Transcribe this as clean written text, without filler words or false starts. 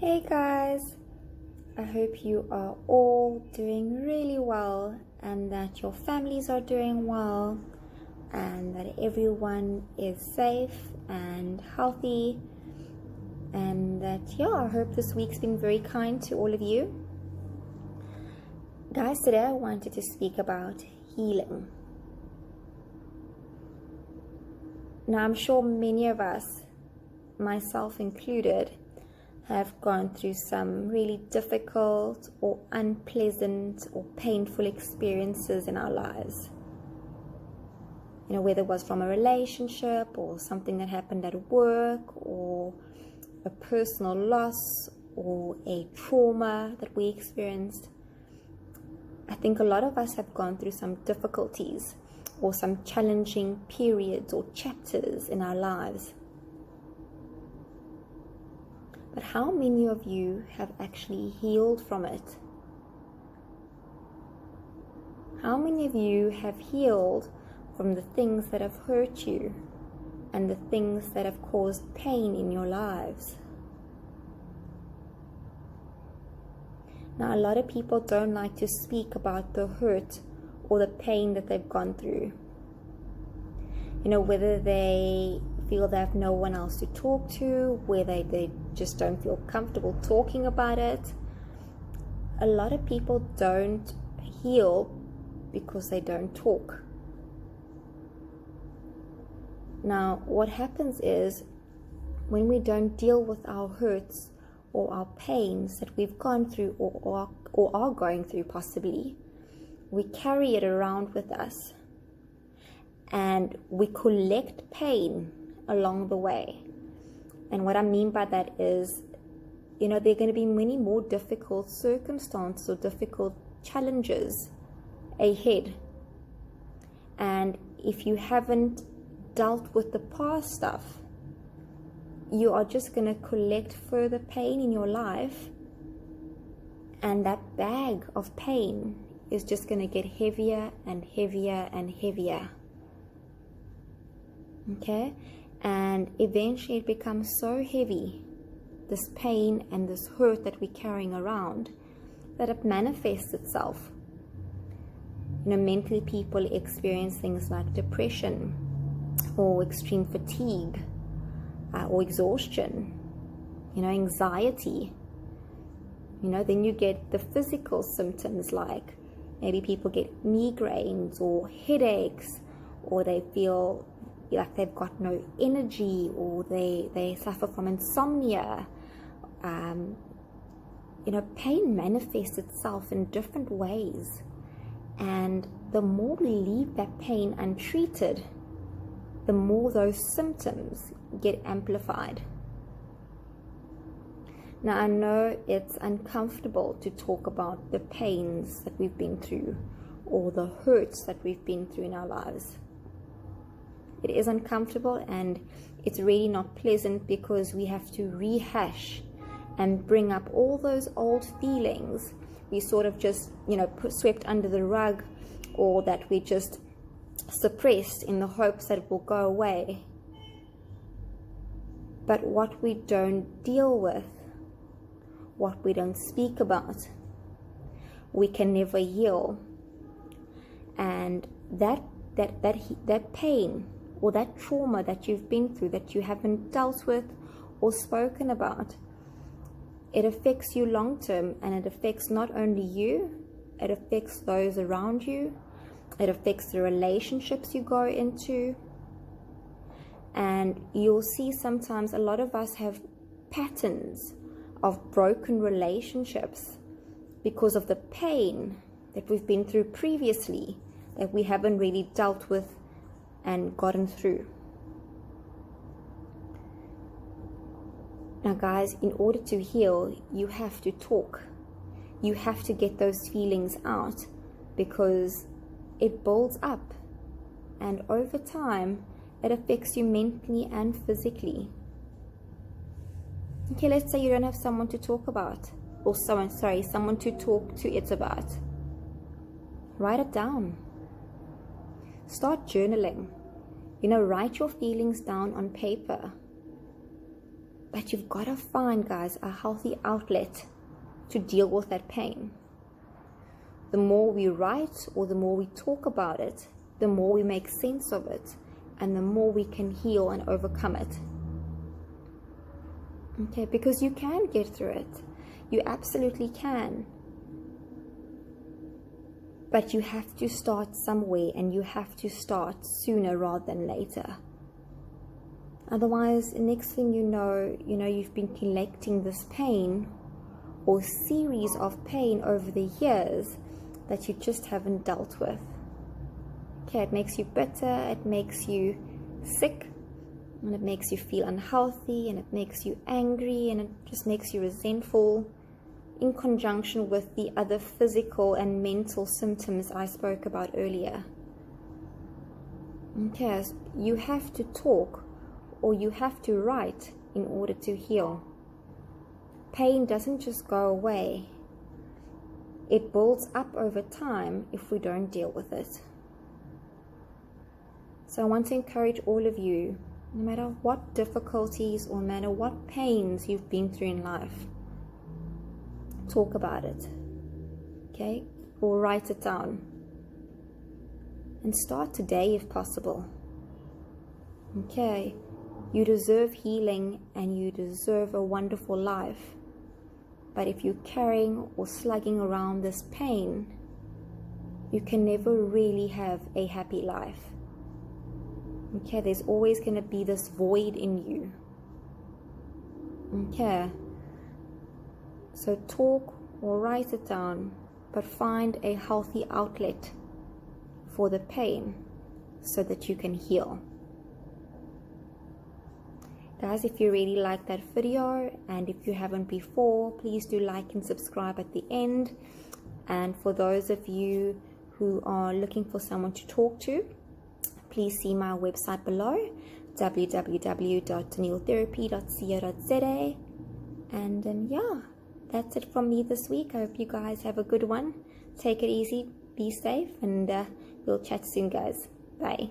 Hey guys, I hope you are all doing really well and that your families are doing well and that everyone is safe and healthy, and that I hope this week's been very kind to all of you. Guys, today I wanted to speak about healing. Now I'm sure many of us, myself included, have gone through some really difficult or unpleasant or painful experiences in our lives. Whether it was from a relationship or something that happened at work or a personal loss or a trauma that we experienced. I think a lot of us have gone through some difficulties or some challenging periods or chapters in our lives. But how many of you have actually healed from it? How many of you have healed from the things that have hurt you and the things that have caused pain in your lives? Now, a lot of people don't like to speak about the hurt or the pain that they've gone through. Whether they feel they have no one else to talk to, whether they just don't feel comfortable talking about it. A lot of people don't heal because they don't talk. Now, what happens is when we don't deal with our hurts or our pains that we've gone through or are going through possibly, we carry it around with us and we collect pain along the way. And what I mean by that is, there are going to be many more difficult circumstances or difficult challenges ahead. And if you haven't dealt with the past stuff, you are just going to collect further pain in your life, and that bag of pain is just going to get heavier and heavier and heavier. Okay? And eventually it becomes so heavy, this pain and this hurt that we're carrying around, that it manifests itself. Mentally people experience things like depression or extreme fatigue or exhaustion, anxiety. Then you get the physical symptoms like maybe people get migraines or headaches, or they feel like they've got no energy, or they suffer from insomnia. Pain manifests itself in different ways, and the more we leave that pain untreated, the more those symptoms get amplified. Now, I know it's uncomfortable to talk about the pains that we've been through or the hurts that we've been through in our lives. It is uncomfortable, and it's really not pleasant because we have to rehash and bring up all those old feelings we sort of just, swept under the rug, or that we just suppressed in the hopes that it will go away. But what we don't deal with, what we don't speak about, we can never heal. And that pain or that trauma that you've been through that you haven't dealt with or spoken about, it affects you long term, and it affects not only you, it affects those around you, it affects the relationships you go into. And you'll see sometimes a lot of us have patterns of broken relationships because of the pain that we've been through previously that we haven't really dealt with and gotten through. Now guys, in order to heal, you have to talk. You have to get those feelings out, because it builds up, and over time it affects you mentally and physically. Okay, let's say you don't have someone to talk about, or someone to talk to it about. Write it down. Start journaling. Write your feelings down on paper. But you've got to find, guys, a healthy outlet to deal with that pain. The more we write or the more we talk about it, the more we make sense of it, and the more we can heal and overcome it. Okay, because you can get through it. You absolutely can. But you have to start somewhere, and you have to start sooner rather than later. Otherwise, the next thing you know, you've been collecting this pain or series of pain over the years that you just haven't dealt with. Okay, it makes you bitter, it makes you sick, and it makes you feel unhealthy, and it makes you angry, and it just makes you resentful, in conjunction with the other physical and mental symptoms I spoke about earlier. Okay, so you have to talk or you have to write in order to heal. Pain doesn't just go away. It builds up over time if we don't deal with it. So I want to encourage all of you, no matter what difficulties or no matter what pains you've been through in life, talk about it, okay? Or write it down. And start today if possible. Okay? You deserve healing and you deserve a wonderful life. But if you're carrying or slugging around this pain, you can never really have a happy life. Okay? There's always going to be this void in you. Okay? So talk or write it down, but find a healthy outlet for the pain so that you can heal. Guys, if you really like that video, and if you haven't before, please do like and subscribe at the end. And for those of you who are looking for someone to talk to, please see my website below, www.danieltherapy.co.za. And yeah, that's it from me this week. I hope you guys have a good one. Take it easy, be safe, and we'll chat soon, guys. Bye.